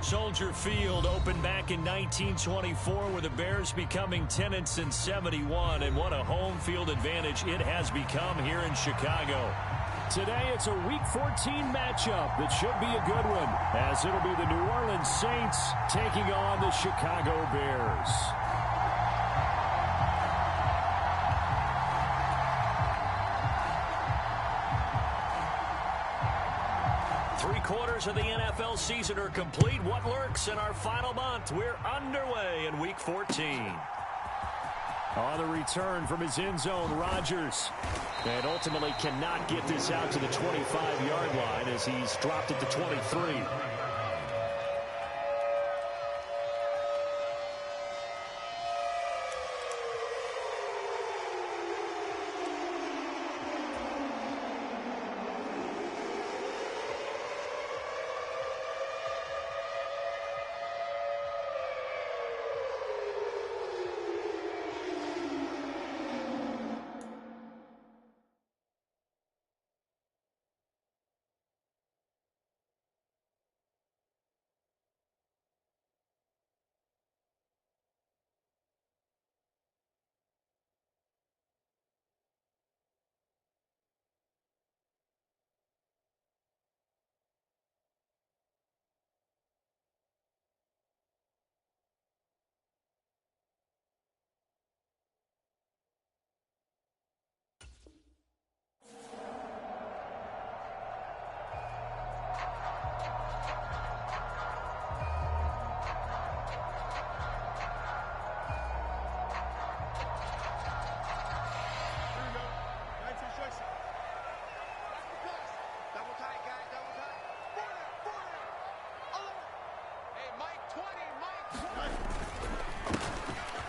Soldier Field opened back in 1924 with the Bears becoming tenants in 71, and what a home field advantage it has become here in Chicago. Today it's a Week 14 matchup that should be a good one, as it'll be the New Orleans Saints taking on the Chicago Bears. Three-quarters of the NFL season are complete. What lurks in our final month? We're underway in Week 14. On the return from his end zone, Rodgers. And ultimately cannot get this out to the 25-yard line as he's dropped it to 23.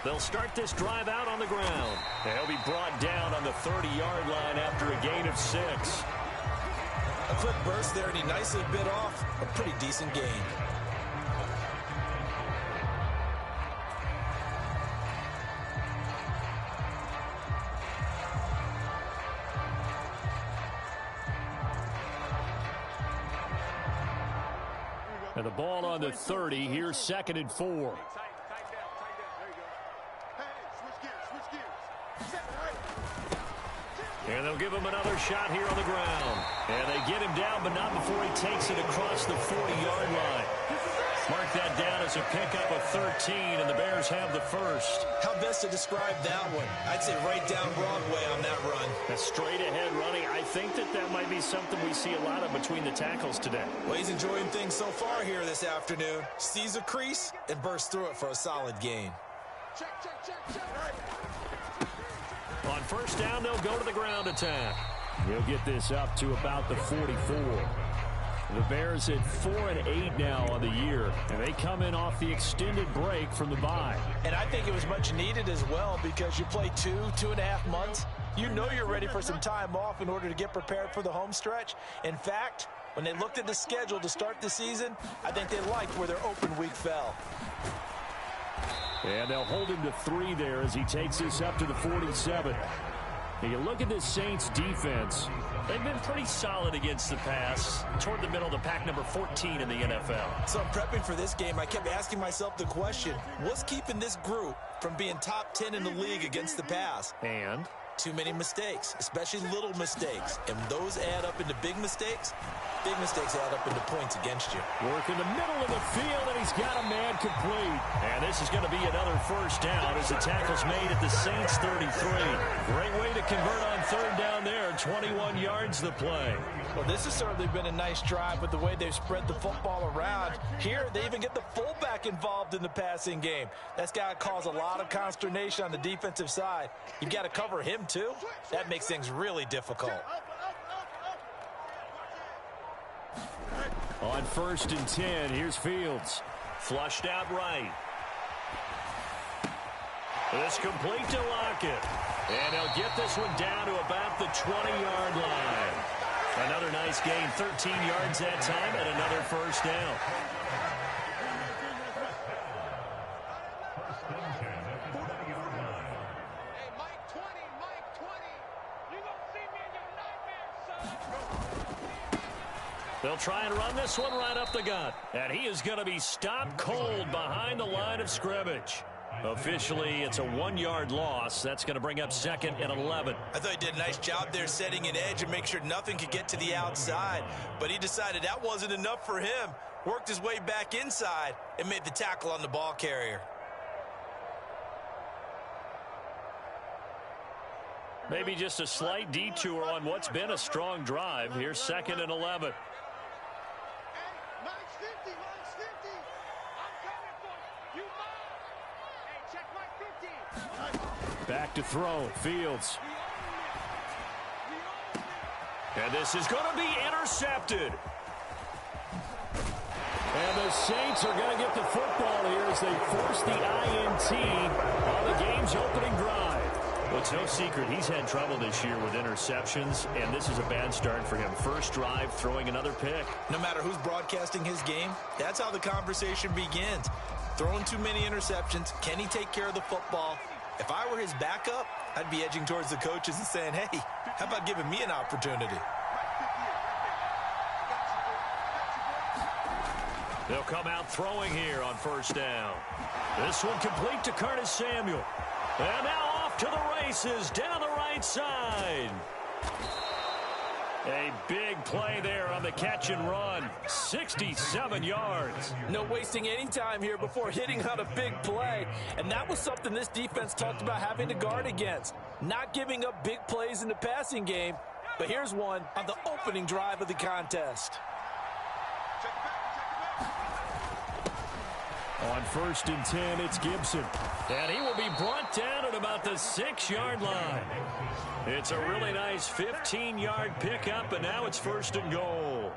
They'll start this drive out on the ground. They'll be brought down on the 30-yard line after a gain of 6. A quick burst there, and he nicely bit off a pretty decent gain. And the ball on the 30. Here's 2nd and 4. And they'll give him another shot here on the ground. And they get him down, but not before he takes it across the 40-yard line. Mark that down as a pickup of 13, and the Bears have the first. How best to describe that one? I'd say right down Broadway on that run. A straight-ahead running. I think that might be something we see a lot of between the tackles today. Well, he's enjoying things so far here this afternoon. Sees a crease and bursts through it for a solid gain. Check. On first down, they'll go to the ground attack. He'll get this up to about the 44. The Bears at 4-8 now on the year, and they come in off the extended break from the bye. And I think it was much needed as well, because you play 2.5 months. You know you're ready for some time off in order to get prepared for the home stretch. In fact, when they looked at the schedule to start the season, I think they liked where their open week fell. And they'll hold him to 3 there as he takes this up to the 47. And you look at this Saints defense. They've been pretty solid against the pass, toward the middle of the pack, number 14 in the NFL. So I'm prepping for this game. I kept asking myself the question, what's keeping this group from being top 10 in the league against the pass? And too many mistakes, especially little mistakes. And when those add up into big mistakes add up into points against you. Work in the middle of the field, and he's got a man complete. And this is going to be another first down as the tackle's made at the Saints 33. Great way to convert on third down there. 21 yards the play. Well, this has certainly been a nice drive with the way they've spread the football around. Here, they even get the fullback involved in the passing game. That's got to cause a lot of consternation on the defensive side. You've got to cover him, too. That makes things really difficult. On 1st and 10, here's Fields. Flushed out right. This complete to Lockett. And he'll get this one down to about the 20-yard line. Another nice gain, 13 yards that time, and another first down. They'll try and run this one right up the gut. And he is going to be stopped cold behind the line of scrimmage. Officially, it's a 1-yard loss. That's going to bring up 2nd and 11. I thought he did a nice job there setting an edge and make sure nothing could get to the outside. But he decided that wasn't enough for him. Worked his way back inside and made the tackle on the ball carrier. Maybe just a slight detour on what's been a strong drive. Here's 2nd and 11. Back to throw. Fields. And this is going to be intercepted. And the Saints are going to get the football here as they force the INT on the game's opening drive. Well, it's no secret he's had trouble this year with interceptions, and this is a bad start for him. First drive, throwing another pick. No matter who's broadcasting his game, that's how the conversation begins. Throwing too many interceptions. Can he take care of the football? If I were his backup, I'd be edging towards the coaches and saying, hey, how about giving me an opportunity? They'll come out throwing here on first down. This one complete to Curtis Samuel. And now off to the races down the right side. A big play there on the catch and run. 67 yards. No wasting any time here before hitting on a big play. And that was something this defense talked about having to guard against. Not giving up big plays in the passing game. But here's one on the opening drive of the contest. On 1st and 10, it's Gibson. And he will be brought down at about the 6-yard line. It's a really nice 15-yard pickup, and now it's 1st and goal.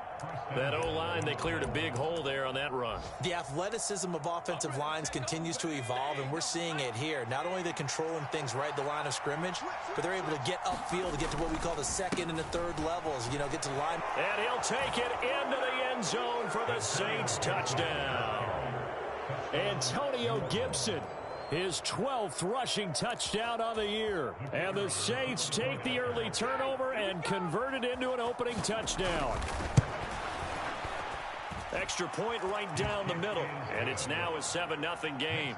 That O-line, they cleared a big hole there on that run. The athleticism of offensive lines continues to evolve, and we're seeing it here. Not only are they controlling things right at the line of scrimmage, but they're able to get upfield to get to what we call the 2nd and the 3rd levels, get to the line. And he'll take it into the end zone for the Saints touchdown. Antonio Gibson, his 12th rushing touchdown on the year. And the Saints take the early turnover and convert it into an opening touchdown. Extra point right down the middle. And it's now a 7-0 game.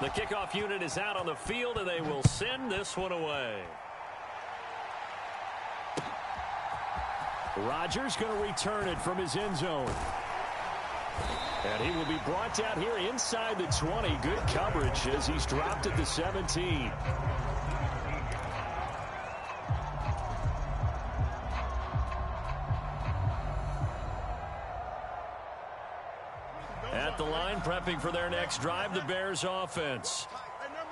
The kickoff unit is out on the field, and they will send this one away. Rodgers going to return it from his end zone. And he will be brought down here inside the 20. Good coverage as he's dropped at the 17. At the line, prepping for their next drive, the Bears offense.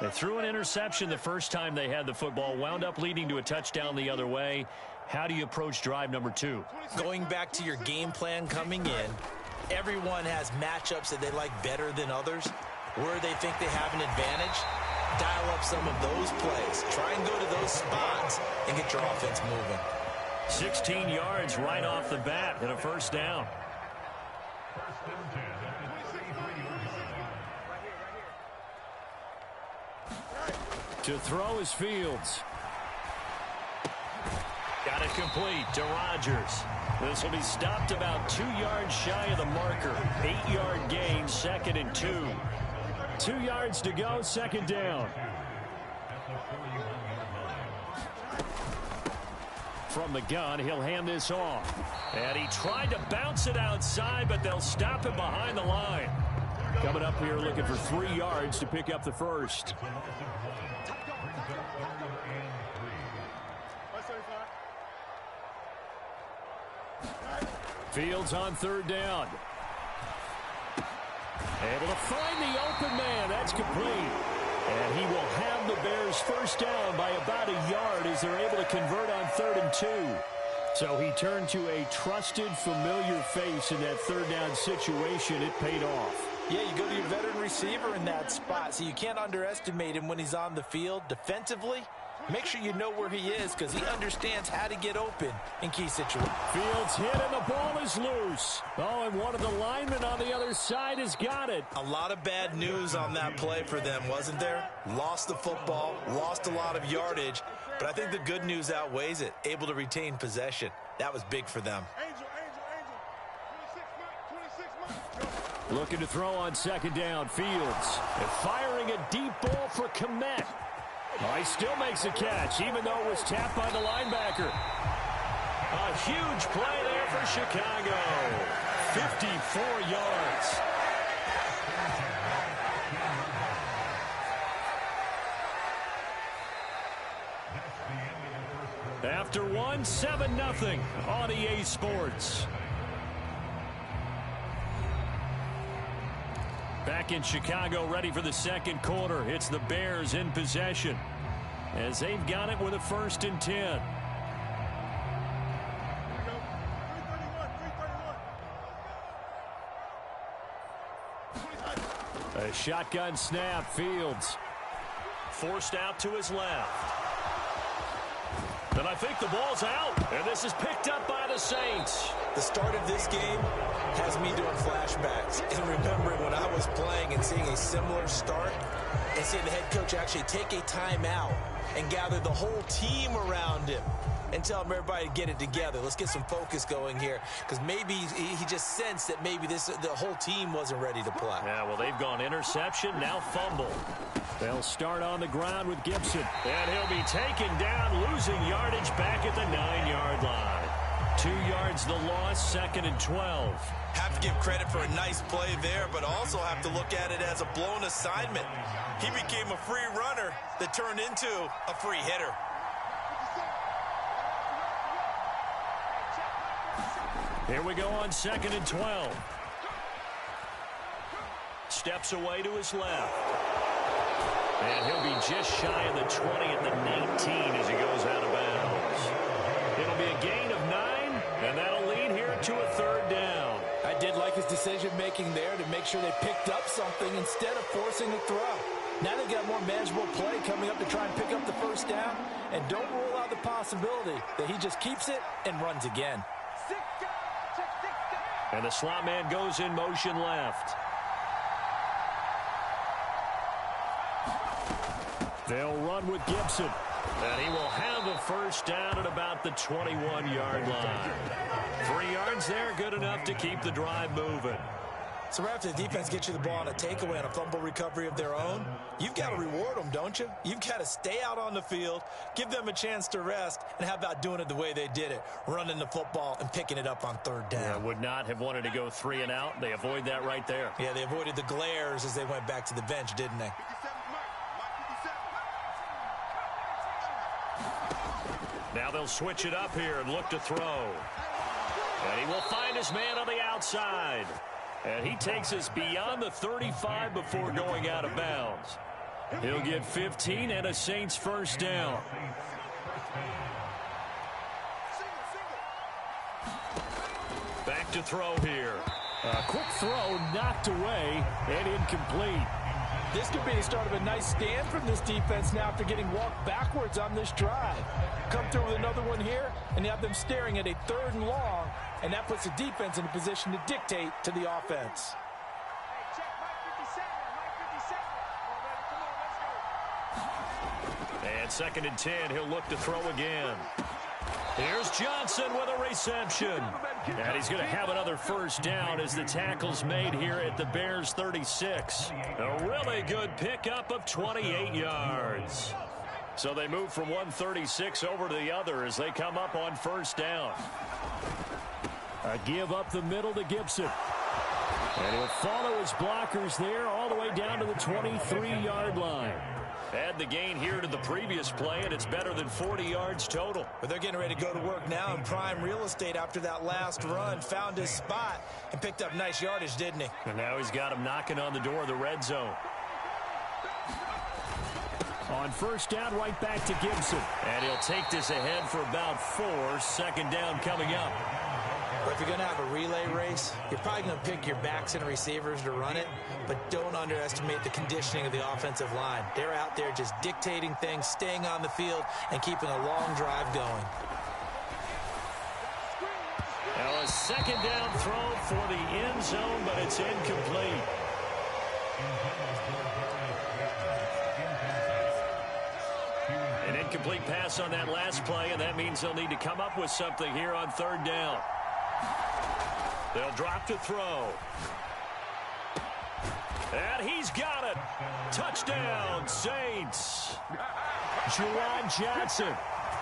They threw an interception the first time they had the football, wound up leading to a touchdown the other way. How do you approach drive number 2? Going back to your game plan coming in, everyone has matchups that they like better than others. Where they think they have an advantage, dial up some of those plays. Try and go to those spots and get your offense moving. 16 yards right off the bat and a 1st down. To throw is Fields. Got it complete to Rodgers. This will be stopped about 2 yards shy of the marker. 8-yard gain, 2nd and 2. 2 yards to go, 2nd down. From the gun, he'll hand this off. And he tried to bounce it outside, but they'll stop him behind the line. Coming up here looking for 3 yards to pick up the 1st. Fields on 3rd down. Able to find the open man. That's complete. And he will have the Bears 1st down by about a yard as they're able to convert on 3rd and 2. So he turned to a trusted, familiar face in that 3rd down situation. It paid off. Yeah, you go to your veteran receiver in that spot, so you can't underestimate him when he's on the field. Defensively, make sure you know where he is because he understands how to get open in key situations. Fields hit and the ball is loose. Oh, and one of the linemen on the other side has got it. A lot of bad news on that play for them, wasn't there? Lost the football, lost a lot of yardage, But I think the good news outweighs it. Able to retain possession. That was big for them. Looking to throw on second down. Fields. And firing a deep ball for Kmet. Oh, he still makes a catch, even though it was tapped by the linebacker. A huge play there for Chicago. 54 yards. After one, 7-0 on EA Sports. Back in Chicago, ready for the second quarter. It's the Bears in possession as they've got it with a 1st and 10. A shotgun snap. Fields forced out to his left. And I think the ball's out. And this is picked up by the Saints. The start of this game has me doing flashbacks and remembering when I was playing and seeing a similar start and seeing the head coach actually take a timeout and gather the whole team around him and tell him everybody to get it together. Let's get some focus going here, because maybe he just sensed that maybe the whole team wasn't ready to play. Yeah, well, they've gone interception, now fumble. They'll start on the ground with Gibson. And he'll be taken down, losing yardage back at the 9-yard line. 2 yards the loss, 2nd and 12. Have to give credit for a nice play there, but also have to look at it as a blown assignment. He became a free runner that turned into a free hitter. Here we go on 2nd and 12. Steps away to his left. And he'll be just shy of the 20 at the 19 as he goes out of bounds. It'll be a gain of 9, and that'll lead here to a 3rd down. I did like his decision-making there to make sure they picked up something instead of forcing a throw. Now they've got more manageable play coming up to try and pick up the 1st down, and don't rule out the possibility that he just keeps it and runs again. And the slot man goes in motion left. They'll run with Gibson. And he will have a 1st down at about the 21-yard line. 3 yards there, good enough to keep the drive moving. So right after the defense gets you the ball on a takeaway on a fumble recovery of their own, you've got to reward them, don't you? You've got to stay out on the field, give them a chance to rest, and how about doing it the way they did it, running the football and picking it up on 3rd down. Yeah, would not have wanted to go 3 and out. They avoid that right there. Yeah, they avoided the glares as they went back to the bench, didn't they? Now they'll switch it up here and look to throw. And he will find his man on the outside. And he takes us beyond the 35 before going out of bounds. He'll get 15 and a Saints 1st down. Back to throw here. A quick throw knocked away and incomplete. This could be the start of a nice stand from this defense now after getting walked backwards on this drive. Come through with another one here, and you have them staring at a 3rd and long, and that puts the defense in a position to dictate to the offense. And 2nd and 10, he'll look to throw again. Here's Johnson with a reception. And he's going to have another 1st down as the tackle's made here at the Bears 36. A really good pickup of 28 yards. So they move from 136 over to the other as they come up on 1st down. A give up the middle to Gibson. And he'll follow his blockers there all the way down to the 23-yard line. Add the gain here to the previous play, and it's better than 40 yards total. But they're getting ready to go to work now in prime real estate after that last run. Found his spot and picked up nice yardage, didn't he? And now he's got him knocking on the door of the red zone. On 1st down, right back to Gibson. And he'll take this ahead for about 4. 2nd down coming up. But if you're going to have a relay race, you're probably going to pick your backs and receivers to run it, but don't underestimate the conditioning of the offensive line. They're out there just dictating things, staying on the field, and keeping a long drive going. Now a 2nd down throw for the end zone, but it's incomplete. An incomplete incomplete pass on that last play, and that means they'll need to come up with something here on third down. They'll drop to throw. And he's got it. Touchdown, Saints. Juwan Johnson,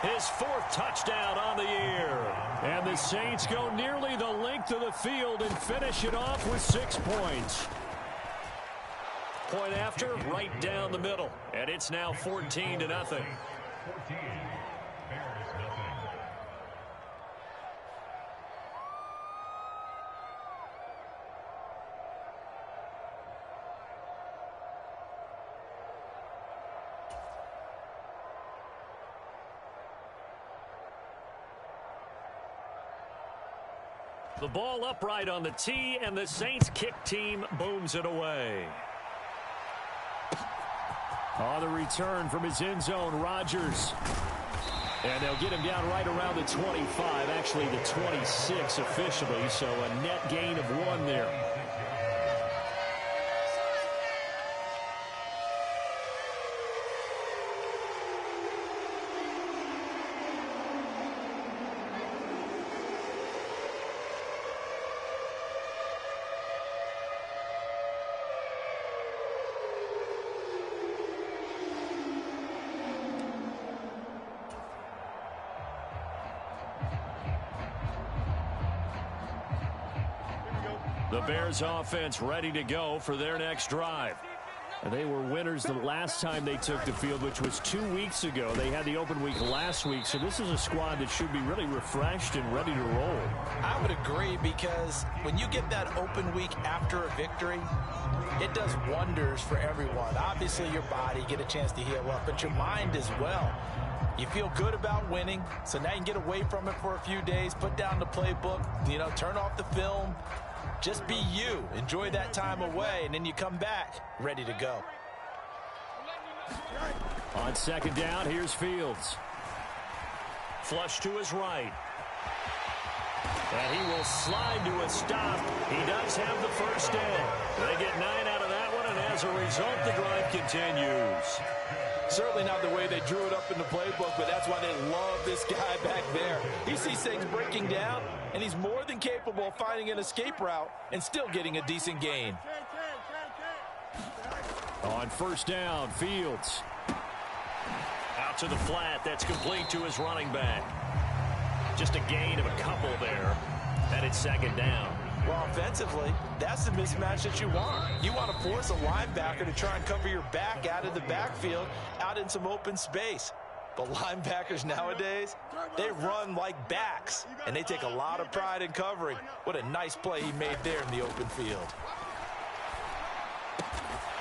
his 4th touchdown on the year. And the Saints go nearly the length of the field and finish it off with 6 points. Point after, right down the middle. And it's now 14-0. The ball upright on the tee, and the Saints kick team booms it away. On the return from his end zone, Rodgers. And they'll get him down right around the 25, actually the 26 officially, so a net gain of 1 there. The Bears offense ready to go for their next drive. They were winners the last time they took the field, which was 2 weeks ago. They had the open week last week, so this is a squad that should be really refreshed and ready to roll. I would agree, because when you get that open week after a victory, it does wonders for everyone. Obviously, your body get a chance to heal up, but your mind as well. You feel good about winning, so now you can get away from it for a few days, put down the playbook, turn off the film. Just be you. Enjoy that time away, and then you come back ready to go. On second down, here's Fields. Flush to his right. And he will slide to a stop. He does have the first down. They get 9 out of that one, and as a result, the drive continues. Certainly not the way they drew it up in the playbook, but that's why they love this guy back there. He sees things breaking down, and he's more than capable of finding an escape route and still getting a decent gain. On first down, Fields. Out to the flat. That's complete to his running back. Just a gain of a couple there. And it's second down. Well, offensively, that's the mismatch that you want. You want to force a linebacker to try and cover your back out of the backfield, out in some open space. But linebackers nowadays, they run like backs, and they take a lot of pride in covering. What a nice play he made there in the open field.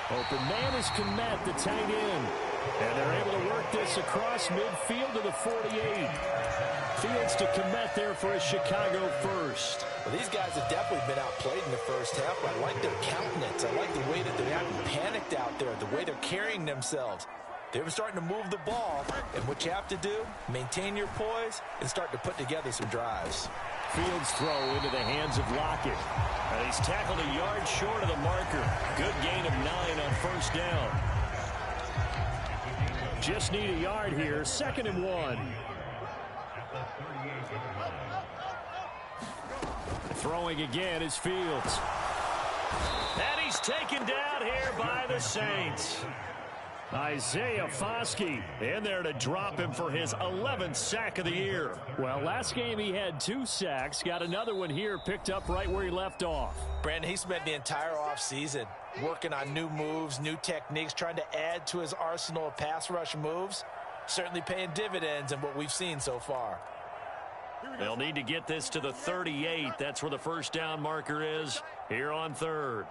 Open man is Kmet, the tight end. And they're able to work this across midfield to the 48. Fields to Kmet there for a Chicago first. Well, these guys have definitely been outplayed in the first half, but I like their countenance. I like the way that they're not panicked out there, the way they're carrying themselves. They're starting to move the ball, and what you have to do, maintain your poise and start to put together some drives. Fields throw into the hands of Lockett. And he's tackled a yard short of the marker. Good gain of 9 on first down. Just need a yard here. 2nd and 1. Throwing again is Fields. And he's taken down here by the Saints. Isaiah Foskey in there to drop him for his 11th sack of the year. Well, last game he had 2 sacks. Got another one here, picked up right where he left off. Brandon, he spent the entire offseason working on new moves, new techniques, trying to add to his arsenal of pass rush moves. Certainly paying dividends in what we've seen so far. They'll need to get this to the 38. That's where the first down marker is here on third.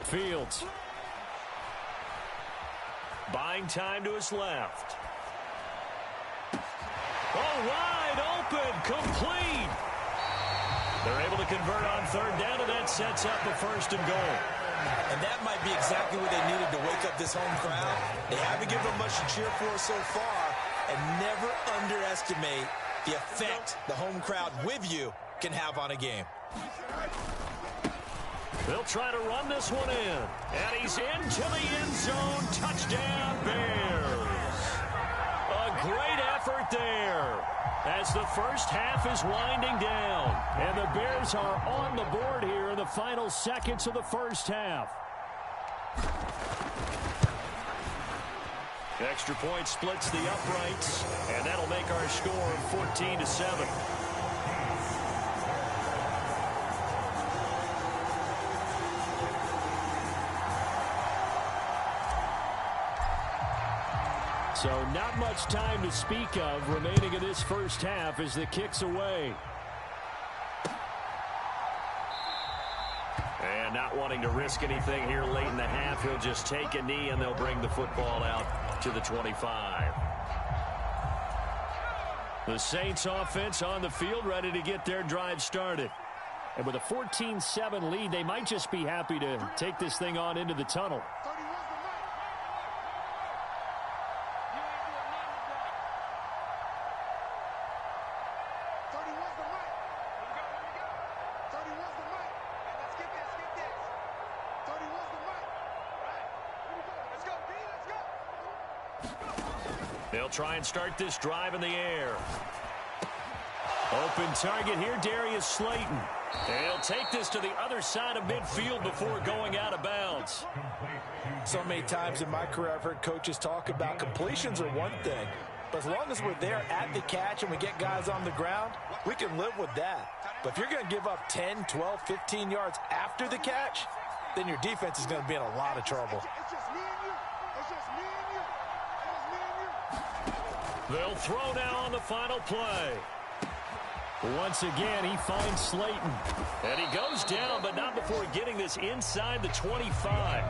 Fields. Buying time to his left. Oh, wide open, complete. They're able to convert on third down, and that sets up a first and goal. And that might be exactly what they needed to wake up this home crowd. They haven't given them much to cheer for so far, and never underestimate the effect the home crowd with you can have on a game. They'll try to run this one in, and he's into the end zone. Touchdown, Bears. A great effort there as the first half is winding down, and the Bears are on the board here in the final seconds of the first half. Extra point splits the uprights, and that'll make our score 14-7. So not much time to speak of remaining in this first half as the kick's away. And not wanting to risk anything here late in the half, he'll just take a knee and they'll bring the football out to the 25. The Saints offense on the field ready to get their drive started. And with a 14-7 lead, they might just be happy to take this thing on into the tunnel. They'll try and start this drive in the air. Open target here, Darius Slayton. And he'll take this to the other side of midfield before going out of bounds. So many times in my career, I've heard coaches talk about completions are one thing. But as long as we're there at the catch and we get guys on the ground, we can live with that. But if you're going to give up 10, 12, 15 yards after the catch, then your defense is going to be in a lot of trouble. They'll throw now on the final play. Once again, he finds Slayton. And he goes down, but not before getting this inside the 25.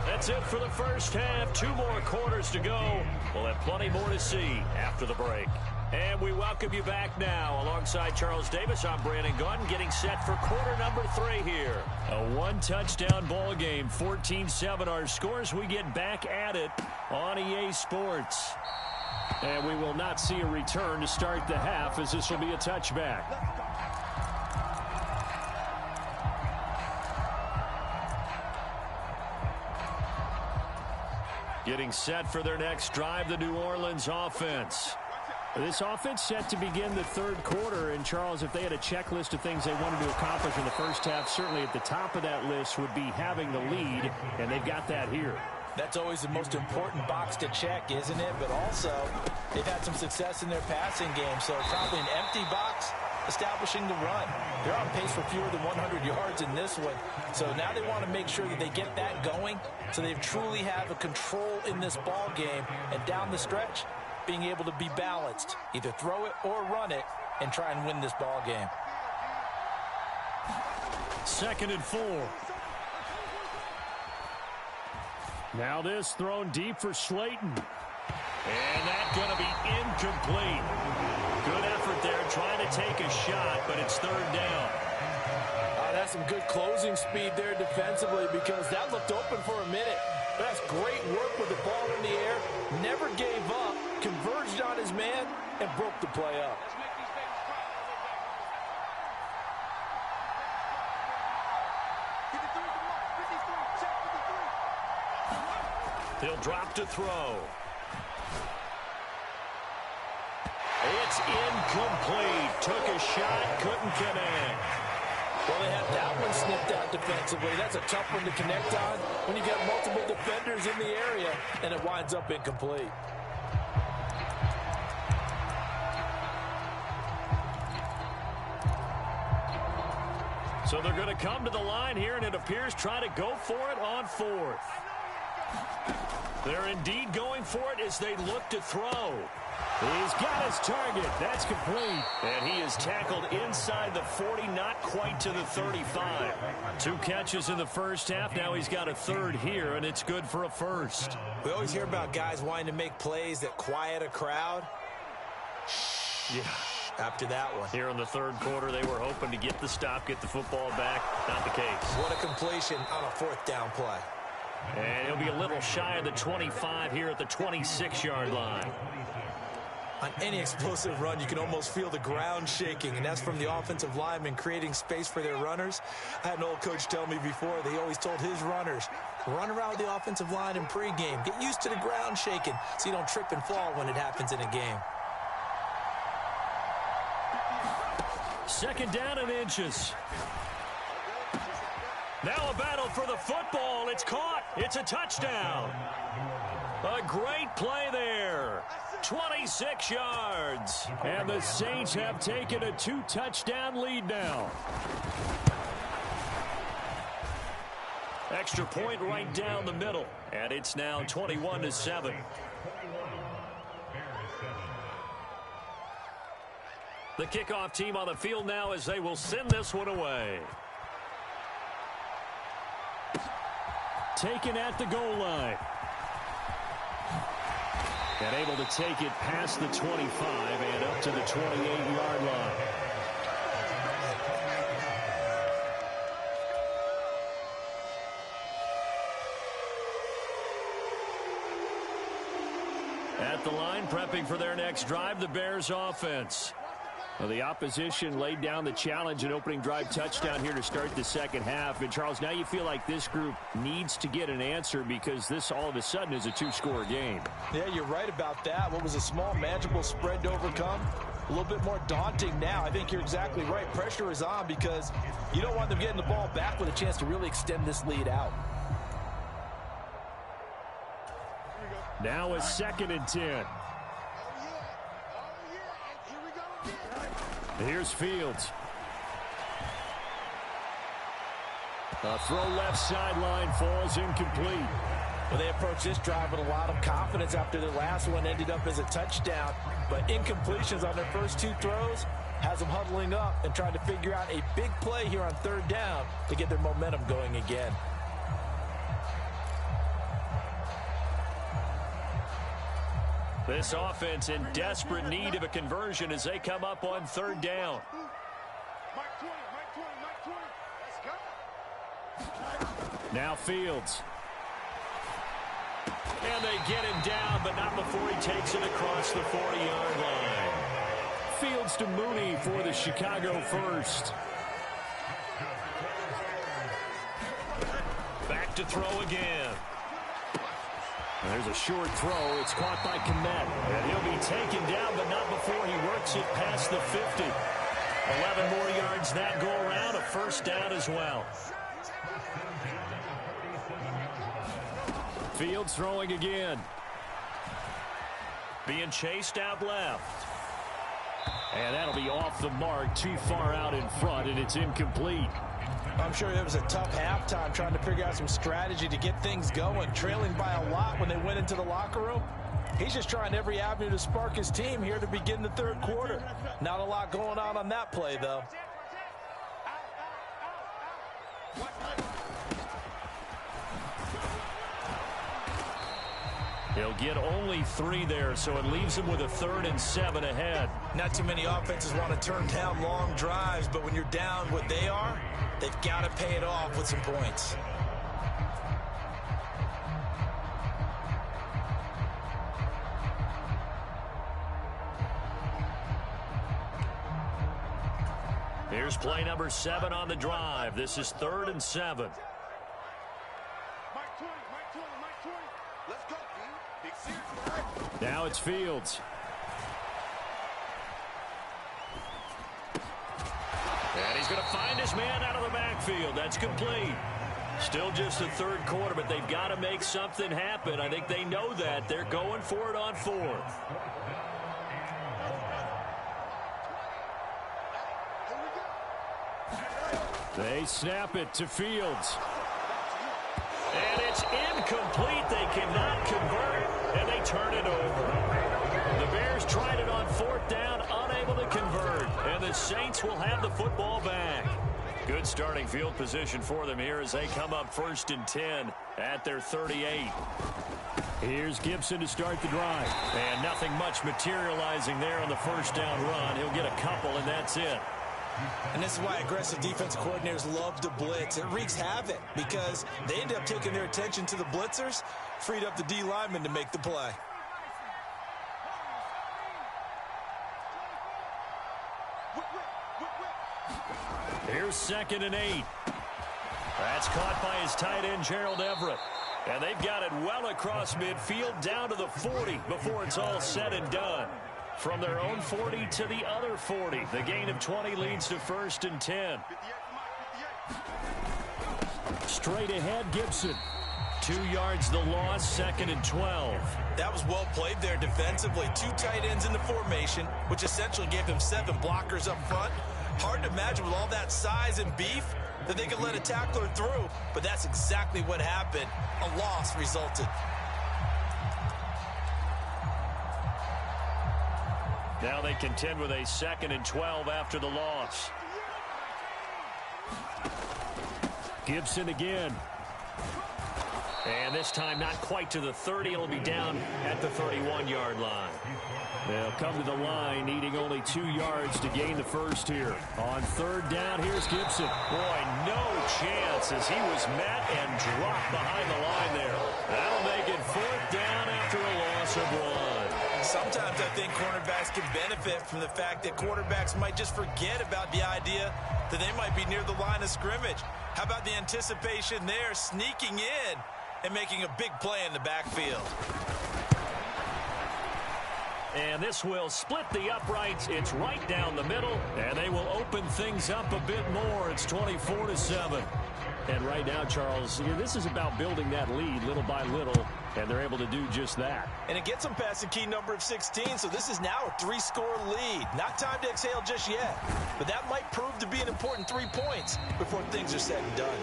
That's it for the first half. 2 more quarters to go. We'll have plenty more to see after the break. And we welcome you back now. Alongside Charles Davis, I'm Brandon Gunn, getting set for quarter number 3 here. A 1-touchdown ball game, 14-7 our scores. We get back at it on EA Sports. And we will not see a return to start the half, as this will be a touchback. Getting set for their next drive, the New Orleans offense. This offense set to begin the third quarter. And, Charles, if they had a checklist of things they wanted to accomplish in the first half, certainly at the top of that list would be having the lead, and they've got that here. That's always the most important box to check, isn't it? But also, they've had some success in their passing game, so probably an empty box establishing the run. They're on pace for fewer than 100 yards in this one. So now they want to make sure that they get that going so they truly have a control in this ball game. And down the stretch, being able to be balanced, either throw it or run it, and try and win this ball game. 2nd and 4. Now this thrown deep for Slayton. And that's going to be incomplete. Good effort there trying to take a shot, but it's 3rd down. That's some good closing speed there defensively, because that looked open for a minute. But that's great work with the ball in the air. Never gave up, converged on his man, and broke the play up. He'll drop to throw. It's incomplete. Took a shot, couldn't connect. Well, they had that one snipped out defensively. That's a tough one to connect on when you got multiple defenders in the area, and it winds up incomplete. So they're going to come to the line here, and it appears try to go for it on 4th. They're indeed going for it as they look to throw. He's got his target. That's complete. And he is tackled inside the 40, not quite to the 35. 2 catches in the first half. Now he's got a 3rd here, and it's good for a 1st. We always hear about guys wanting to make plays that quiet a crowd. Yeah. after that one. Here in the third quarter, they were hoping to get the stop, get the football back. Not the case. What a completion on a fourth down play. And he'll be a little shy of the 25 here at the 26-yard line. On any explosive run, you can almost feel the ground shaking, and that's from the offensive linemen creating space for their runners. I had an old coach tell me before, they always told his runners, run around the offensive line in pregame. Get used to the ground shaking so you don't trip and fall when it happens in a game. Second down and inches. Now a battle for the football. It's caught. It's a touchdown. A great play there. 26 yards. And the Saints have taken a 2-touchdown lead now. Extra point right down the middle. And it's now 21-7. The kickoff team on the field now as they will send this one away. Taken at the goal line. And able to take it past the 25 and up to the 28-yard line. At the line, prepping for their next drive, the Bears offense. Well, the opposition laid down the challenge and opening drive touchdown here to start the second half. And, Charles, now you feel like this group needs to get an answer because this all of a sudden is a two-score game. Yeah, you're right about that. What was a small, manageable spread to overcome? A little bit more daunting now. I think you're exactly right. Pressure is on because you don't want them getting the ball back with a chance to really extend this lead out. Now a 2nd and 10. Here's Fields. A throw left sideline falls incomplete. Well, they approached this drive with a lot of confidence after their last one ended up as a touchdown. But incompletions on their first two throws has them huddling up and trying to figure out a big play here on third down to get their momentum going again. This offense in desperate need of a conversion as they come up on third down. Now Fields. And they get him down, but not before he takes it across the 40-yard line. Fields to Mooney for the Chicago first. Back to throw again. There's a short throw. It's caught by Kmet. And he'll be taken down, but not before he works it past the 50. 11 more yards that go around. A first down as well. Fields throwing again. Being chased out left. And that'll be off the mark, too far out in front, and it's incomplete. I'm sure it was a tough halftime trying to figure out some strategy to get things going, trailing by a lot when they went into the locker room. He's just trying every avenue to spark his team here to begin the third quarter. Not a lot going on that play, though. He'll get only 3 there, so it leaves him with a 3rd and 7 ahead. Not too many offenses want to turn down long drives, but when you're down what they are, they've got to pay it off with some points. Here's play number 7 on the drive. This is 3rd and 7. Now it's Fields. And he's going to find his man out of the backfield. That's complete. Still just the third quarter, but they've got to make something happen. I think they know that. They're going for it on 4th. They snap it to Fields. And it's incomplete. They cannot convert, and they turn it over. The Bears tried it on 4th down, unable to convert, and the Saints will have the football back. Good starting field position for them here as they come up 1st and 10 at their 38. Here's Gibson to start the drive. And nothing much materializing there on the first down run. He'll get a couple, and that's it. And this is why aggressive defensive coordinators love to blitz. It wreaks havoc because they end up taking their attention to the blitzers, freed up the D lineman to make the play. Here's 2nd and 8. That's caught by his tight end, Gerald Everett. And they've got it well across midfield down to the 40 before it's all said and done. From their own 40 to the other 40. The gain of 20 leads to 1st and 10. Straight ahead, Gibson. 2 yards the loss, 2nd and 12. That was well played there defensively. 2 tight ends in the formation, which essentially gave them 7 blockers up front. Hard to imagine with all that size and beef that they could let a tackler through, but that's exactly what happened. A loss resulted. Now they contend with a 2nd and 12 after the loss. Gibson again. And this time not quite to the 30. It'll be down at the 31-yard line. They'll come to the line needing only 2 yards to gain the first here. On 3rd down, here's Gibson. Boy, no chance as he was met and dropped behind the line there. That'll make it 4th down after a loss of 1. Sometimes I think cornerbacks can benefit from the fact that quarterbacks might just forget about the idea that they might be near the line of scrimmage. How about the anticipation there, sneaking in and making a big play in the backfield? And this will split the uprights. It's right down the middle, and they will open things up a bit more. It's 24-7. And right now, Charles, this is about building that lead little by little, and they're able to do just that. And it gets them past the key number of 16, so this is now a 3-score lead. Not time to exhale just yet, but that might prove to be an important 3 points before things are said and done.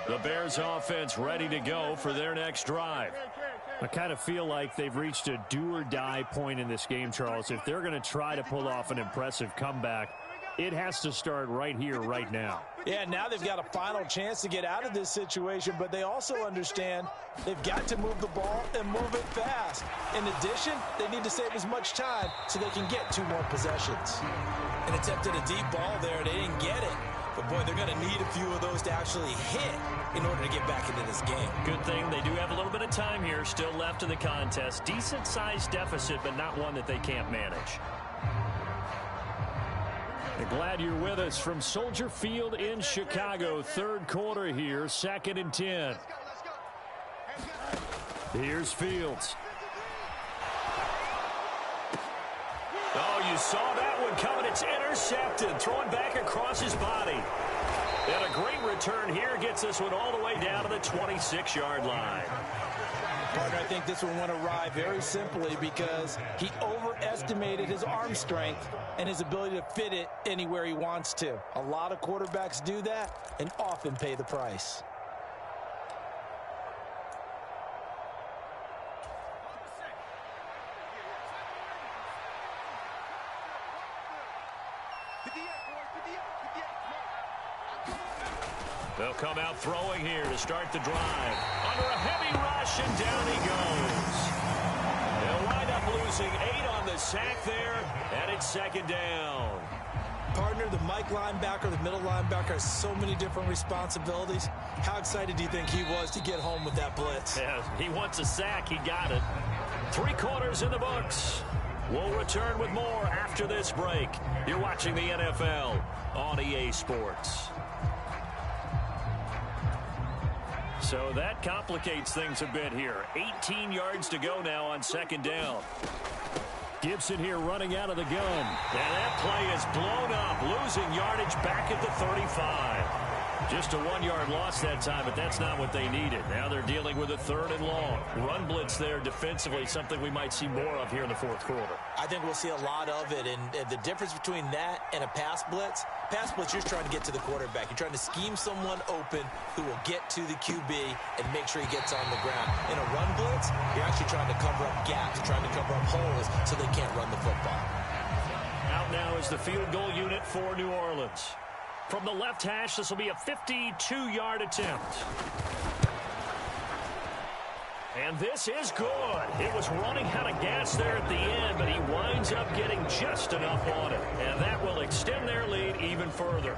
The Bears offense ready to go for their next drive. I kind of feel like they've reached a do-or-die point in this game, Charles. If they're going to try to pull off an impressive comeback, it has to start right here, right now. Yeah, now they've got a final chance to get out of this situation, but they also understand they've got to move the ball and move it fast. In addition, they need to save as much time so they can get 2 more possessions. And attempted a deep ball there. They didn't get it. But, boy, they're going to need a few of those to actually hit in order to get back into this game. Good thing they do have a little bit of time here still left in the contest. Decent-sized deficit, but not one that they can't manage. I'm glad you're with us from Soldier Field in Chicago. 3rd quarter here, 2nd and 10. Here's Fields. Oh, you saw that one coming. It's intercepted. Throwing back across his body. And a great return here gets this one all the way down to the 26-yard line. Partner, I think this one went awry very simply because he overestimated his arm strength and his ability to fit it anywhere he wants to. A lot of quarterbacks do that and often pay the price. They'll come out throwing here to start the drive. Under a heavy rush, and down he goes. They'll wind up losing 8 on the sack there, and it's 2nd down. Partner, the Mike linebacker, the middle linebacker has so many different responsibilities. How excited do you think he was to get home with that blitz? Yeah, he wants a sack. He got it. 3 quarters in the books. We'll return with more after this break. You're watching the NFL on EA Sports. So that complicates things a bit here. 18 yards to go now on 2nd down. Gibson here running out of the gun. And that play is blown up, losing yardage back at the 35. Just a 1-yard loss that time, but that's not what they needed. Now they're dealing with a 3rd and long. Run blitz there defensively, something we might see more of here in the 4th quarter. I think we'll see a lot of it, and the difference between that and a pass blitz, you're just trying to get to the quarterback. You're trying to scheme someone open who will get to the QB and make sure he gets on the ground. In a run blitz, you're actually trying to cover up gaps, trying to cover up holes so they can't run the football. Out now is the field goal unit for New Orleans. From the left hash, this will be a 52-yard attempt. And this is good. It was running out of gas there at the end, but he winds up getting just enough on it. And that will extend their lead even further.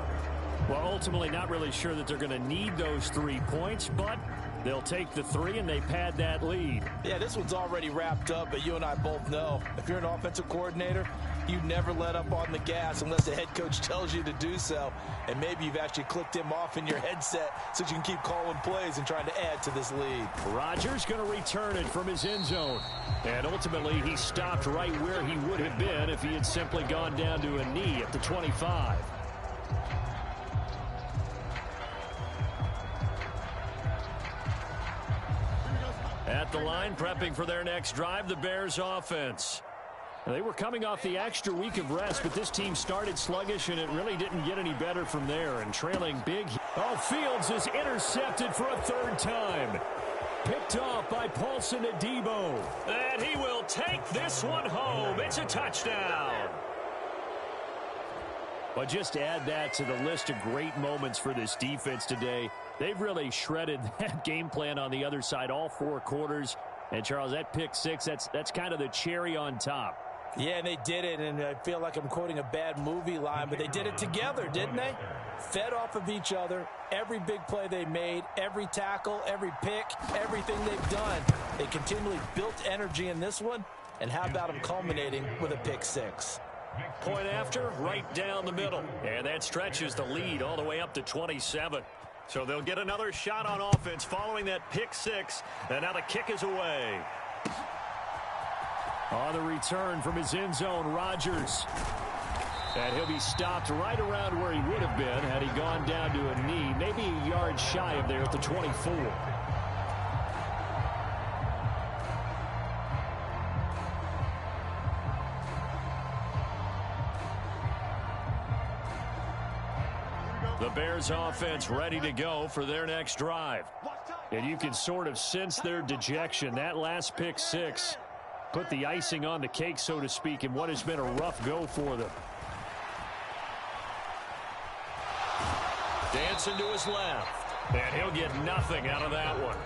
Well, ultimately not really sure that they're going to need those 3 points, but they'll take the 3 and they pad that lead. Yeah, this one's already wrapped up, but you and I both know if you're an offensive coordinator, you never let up on the gas unless the head coach tells you to do so. And maybe you've actually clicked him off in your headset so you can keep calling plays and trying to add to this lead. Rodgers going to return it from his end zone. And ultimately, he stopped right where he would have been if he had simply gone down to a knee at the 25. At the line, prepping for their next drive, the Bears offense. They were coming off the extra week of rest, but this team started sluggish, and it really didn't get any better from there. And trailing big. Oh, Fields is intercepted for a 3rd time. Picked off by Paulson Adebo. And he will take this one home. It's a touchdown. But just to add that to the list of great moments for this defense today, they've really shredded that game plan on the other side all 4 quarters. And, Charles, that pick 6, that's kind of the cherry on top. Yeah, and they did it, and I feel like I'm quoting a bad movie line, but they did it together, didn't they? Fed off of each other, every big play they made, every tackle, every pick, everything they've done. They continually built energy in this one, and how about them culminating with a pick 6? Point after, right down the middle. And that stretches the lead all the way up to 27. So they'll get another shot on offense following that pick 6, and now the kick is away. On the return from his end zone, Rodgers. And he'll be stopped right around where he would have been had he gone down to a knee, maybe a yard shy of there at the 24. The Bears offense ready to go for their next drive. And you can sort of sense their dejection. That last pick 6 put the icing on the cake, so to speak, in what has been a rough go for them. Dancing to his left. And he'll get nothing out of that one.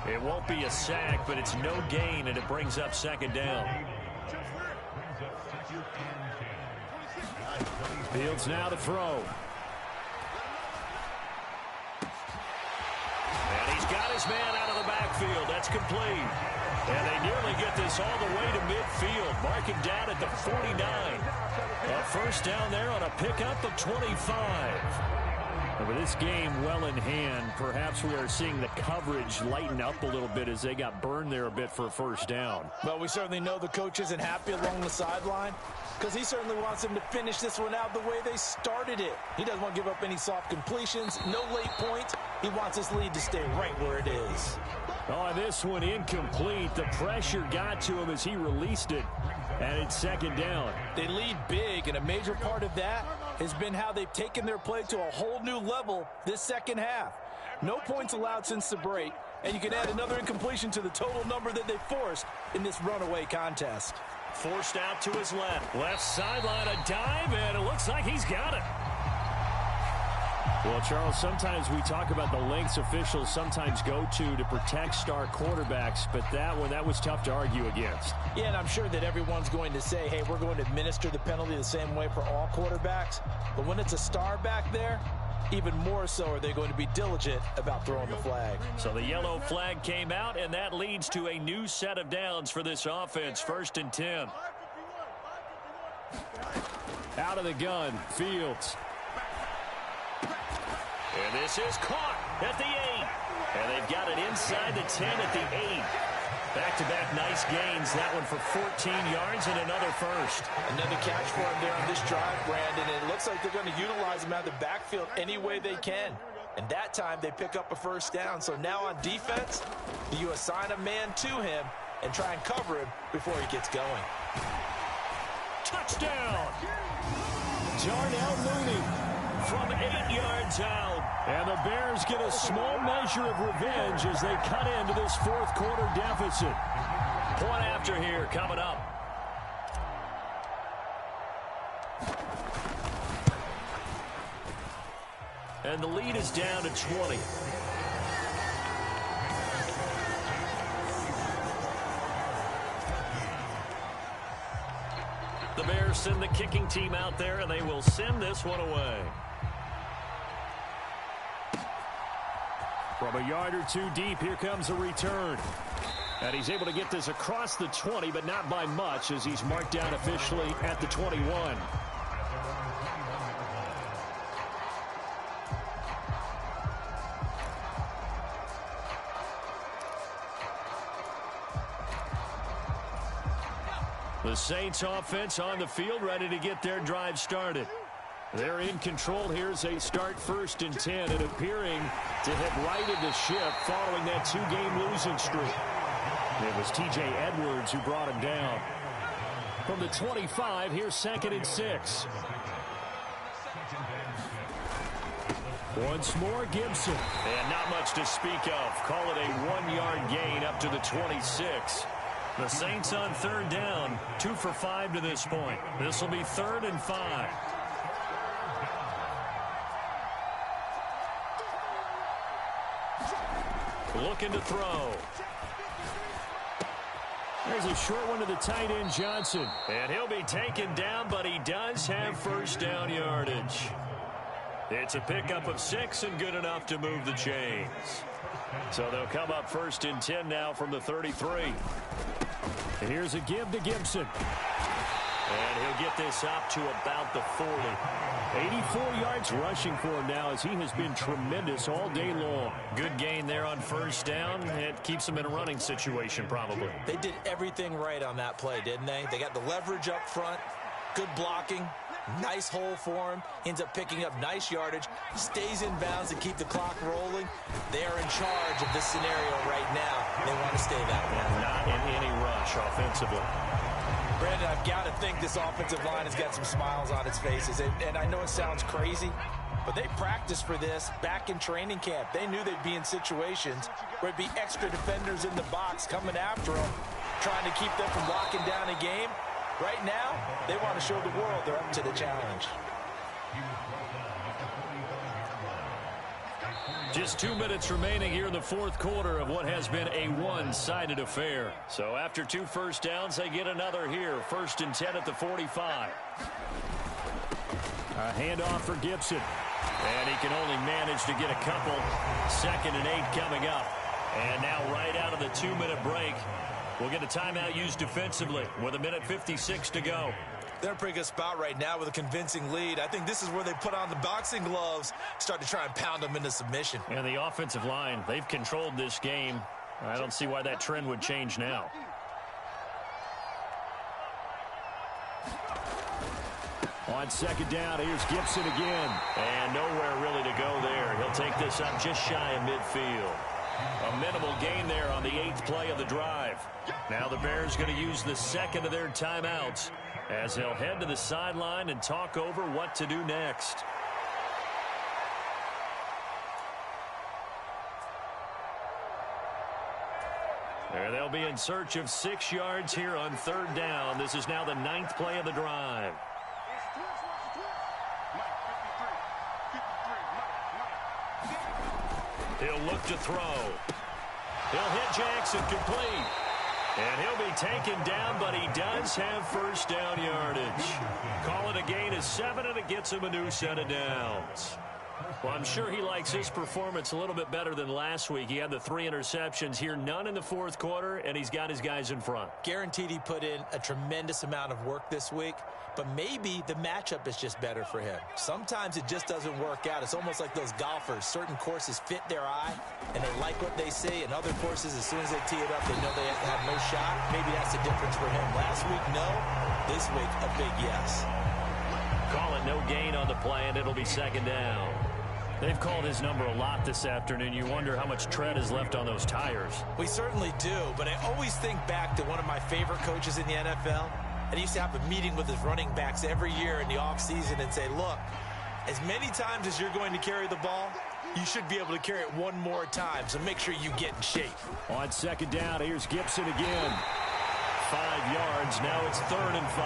It won't be a sack, but it's no gain, and it brings up 2nd down. Fields now to throw. And he's got his man out of the backfield. That's complete. And they nearly get this all the way to midfield. Marking down at the 49. A 1st down there on a pickup of 25. And with this game well in hand, perhaps we are seeing the coverage lighten up a little bit as they got burned there a bit for a 1st down. Well, we certainly know the coach isn't happy along the sideline because he certainly wants them to finish this one out the way they started it. He doesn't want to give up any soft completions, no late points. He wants his lead to stay right where it is. Oh, this one incomplete. The pressure got to him as he released it, and it's 2nd down. They lead big, and a major part of that has been how they've taken their play to a whole new level this 2nd half. No points allowed since the break, and you can add another incompletion to the total number that they forced in this runaway contest. Forced out to his left. Left sideline, a dive, and it looks like he's got it. Well, Charles, sometimes we talk about the lengths officials sometimes go to protect star quarterbacks, but that was tough to argue against. Yeah, and I'm sure that everyone's going to say, hey, we're going to administer the penalty the same way for all quarterbacks. But when it's a star back there, even more so are they going to be diligent about throwing the flag. So the yellow flag came out, and that leads to a new set of downs for this offense. 1st and 10. Out of the gun, Fields. And this is caught at the 8. And they've got it inside the 10 at the 8. Back-to-back nice gains. That one for 14 yards and another 1st. Another catch for him there on this drive, Brandon. And it looks like they're going to utilize him out of the backfield any way they can. And that time they pick up a first down. So now on defense, you assign a man to him and try and cover him before he gets going. Touchdown! Darnell Mooney from 8 yards out. And the Bears get a small measure of revenge as they cut into this fourth quarter deficit. Point after here coming up. And the lead is down to 20. The Bears send the kicking team out there, and they will send this one away. From a yard or two deep, here comes a return. And he's able to get this across the 20, but not by much, as he's marked down officially at the 21. The Saints offense on the field, ready to get their drive started. They're in control here as they start 1st and 10 and appearing to hit right into ship following that 2-game losing streak. It was T.J. Edwards who brought him down. From the 25, here's 2nd and 6. Once more, Gibson. And not much to speak of. Call it a 1-yard gain up to the 26. The Saints on 3rd down, 2 for 5 to this point. This will be 3rd and 5. Looking to throw. There's a short one to the tight end, Johnson. And he'll be taken down, but he does have first down yardage. It's a pickup of 6 and good enough to move the chains. So they'll come up 1st and 10 now from the 33. And here's a give to Gibson. And he'll get this up to about the 40. 84 yards rushing for him now as he has been tremendous all day long. Good gain there on first down. It keeps him in a running situation probably. They did everything right on that play, didn't they? They got the leverage up front, good blocking, nice hole for him, ends up picking up nice yardage, stays in bounds to keep the clock rolling. They are in charge of this scenario right now. They want to stay that way. And not in any rush offensively. Brandon, I've got to think this offensive line has got some smiles on its faces. And I know it sounds crazy, but they practiced for this back in training camp. They knew they'd be in situations where it'd be extra defenders in the box coming after them, trying to keep them from locking down a game. Right now, they want to show the world they're up to the challenge. Just 2 minutes remaining here in the fourth quarter of what has been a one-sided affair. So after 2 first downs, they get another here. 1st and 10 at the 45. A handoff for Gibson. And he can only manage to get a couple. 2nd and 8 coming up. And now right out of the 2-minute break, we'll get a timeout used defensively with 1:56 to go. They're in a pretty good spot right now with a convincing lead. I think this is where they put on the boxing gloves, start to try and pound them into submission. And the offensive line, they've controlled this game. I don't see why that trend would change now. On 2nd down, here's Gibson again. And nowhere really to go there. He'll take this up just shy of midfield. A minimal gain there on the 8th play of the drive. Now the Bears going to use the 2nd of their timeouts as they'll head to the sideline and talk over what to do next. There they'll be in search of 6 yards here on 3rd down. This is now the 9th play of the drive. He'll look to throw. He'll hit Jackson complete. And he'll be taken down, but he does have first down yardage. Call it a gain of 7, and it gets him a new set of downs. Well, I'm sure he likes his performance a little bit better than last week. He had the 3 interceptions here, none in the fourth quarter, and he's got his guys in front. Guaranteed he put in a tremendous amount of work this week, but maybe the matchup is just better for him. Sometimes it just doesn't work out. It's almost like those golfers. Certain courses fit their eye, and they like what they see, and other courses, as soon as they tee it up, they know they have no shot. Maybe that's the difference for him. Last week, no. This week, a big yes. Call it no gain on the play, and it'll be 2nd down. They've called his number a lot this afternoon. You wonder how much tread is left on those tires. We certainly do, but I always think back to one of my favorite coaches in the NFL. And he used to have a meeting with his running backs every year in the offseason and say, look, as many times as you're going to carry the ball, you should be able to carry it one more time, so make sure you get in shape. On second down, here's Gibson again. 5 yards, now it's 3rd and 5.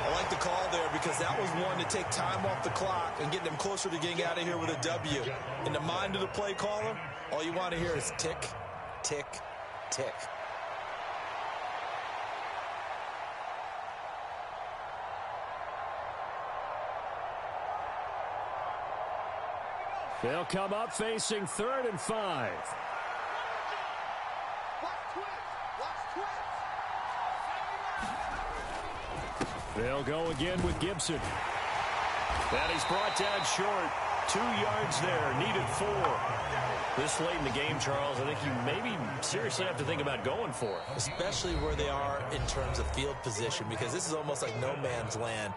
I like the call there because that was one to take time off the clock and get them closer to getting out of here with a W. In the mind of the play caller, all you want to hear is tick, tick, tick. They'll come up facing 3rd and 5. They'll go again with Gibson. And he's brought down short. 2 yards there, needed 4. This late in the game, Charles, I think you maybe seriously have to think about going for it. Especially where they are in terms of field position, because this is almost like no man's land.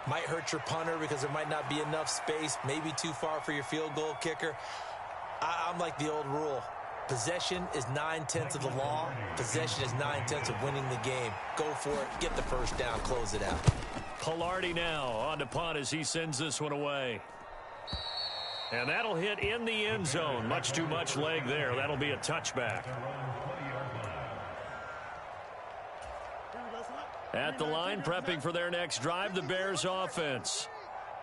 Might hurt your punter because there might not be enough space, maybe too far for your field goal kicker. I'm like the old rule. Possession is 9/10 of the law. Possession is 9/10 of winning the game. Go for it. Get the first down. Close it out. Palardy now on to punt as he sends this one away. And that'll hit in the end zone. Much too much leg there. That'll be a touchback. At the line, prepping for their next drive, the Bears offense.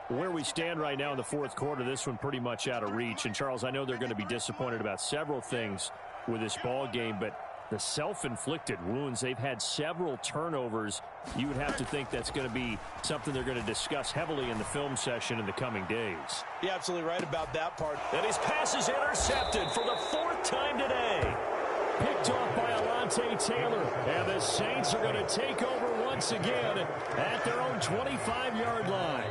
Where we stand right now in the fourth quarter, this one pretty much out of reach. And, Charles, I know they're going to be disappointed about several things with this ball game, but the self-inflicted wounds, they've had several turnovers. You would have to think that's going to be something they're going to discuss heavily in the film session in the coming days. You're absolutely right about that part. And his pass is intercepted for the 4th time today. Picked off by Alontae Taylor. And the Saints are going to take over once again at their own 25-yard line.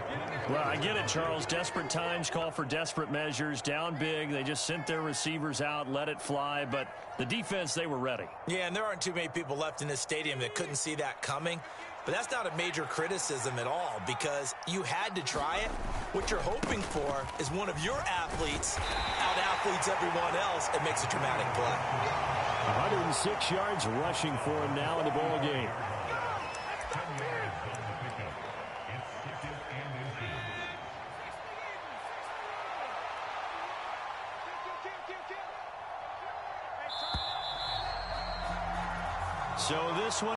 Well, I get it, Charles. Desperate times call for desperate measures. Down big. They just sent their receivers out, let it fly. But the defense, they were ready. Yeah, and there aren't too many people left in this stadium that couldn't see that coming. But that's not a major criticism at all because you had to try it. What you're hoping for is one of your athletes out-athletes everyone else and makes a dramatic play. 106 yards rushing for him now in the ball game. So this one